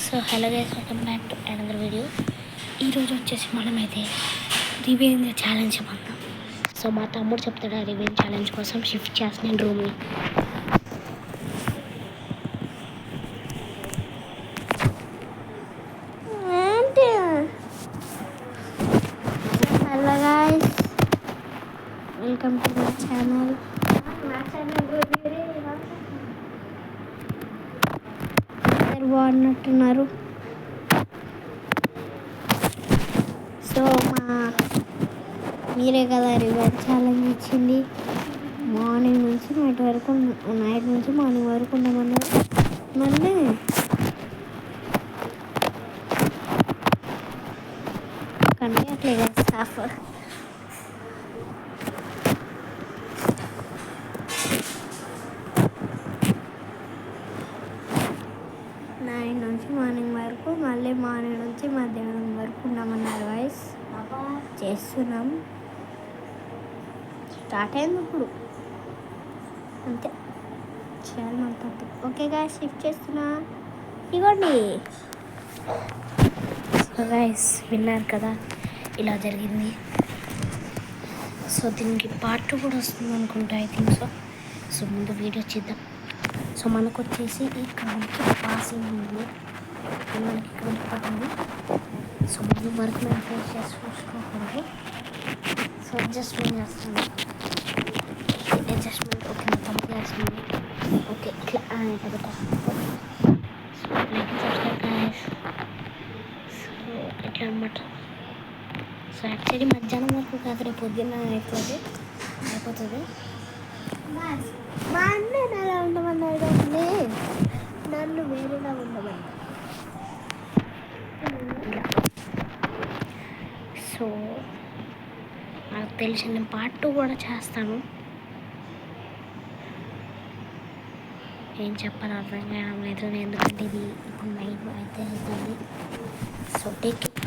So hello guys, welcome back to another video. ఈరోజు వచ్చేసి మనమైతే రివెంజ్ ఛాలెంజ్ చేద్దాం. సో మా తమ్ముడు చెప్తాడు ఆ రివెంజ్ ఛాలెంజ్ కోసం షిఫ్ట్ చేస్తున్నాను రూమ్ని. Hello guys, welcome to my channel. బాగున్నట్టున్నారు. సో మీరే కదా రివెంజ్ ఛాలెంజ్ ఇచ్చింది. మార్నింగ్ నుంచి నైట్ వరకు, నైట్ నుంచి మార్నింగ్ వరకు ఉండమన్నారు. మళ్ళీ కనిపించట్లేదు స్టాఫ్. నైట్ నుంచి మార్నింగ్ వరకు, మళ్ళీ మార్నింగ్ నుంచి మధ్యాహ్నం వరకు ఉండమన్నారు. వాయిస్ చేస్తున్నాం, స్టార్ట్ అయింది ఇప్పుడు, అంతే చేయాలి అంతే. ఓకేగా షిఫ్ట్ చేస్తున్నా, ఇవ్వండి. సో గైస్, విన్నారు కదా ఇలా జరిగింది. సో దీనికి పార్ట్ 2 కూడా వస్తుంది అనుకుంటా, ఐ థింక్ సో. సో ముందు వీడియో చేద్దాం. సో మనకు వచ్చేసి ఇక్కడ మనకి పాసింగ్ ఉంది, మనకి ఇక్కడ పడుతుంది. సో ముందు వరకు మేము ఫేస్ చేసి చూసుకోకూడదు. సో అడ్జస్ట్మెంట్ చేస్తుంది, అడ్జస్ట్మెంట్ ఓకే మొత్తం చేస్తుంది. ఓకే ఇట్లా కదా. So like subscribe guys. So ఇట్లా అనమాట. సో యాక్చువల్లీ మధ్యాహ్నం వరకు కాదు, రేపు పొద్దున్న అయిపోతుంది. మా అన్న అలా ఉండమన్నాడు కానీ నన్ను వేరేలా ఉండమన్నాడు. సో నాకు తెలిసి నేను పార్ట్ 2 కూడా చేస్తాను. ఏం చెప్పాలి అర్థం కావడం లేదు, ఎందుకంటే ఇది ఇప్పుడు నైట్ అయితే అవుతుంది. So take it.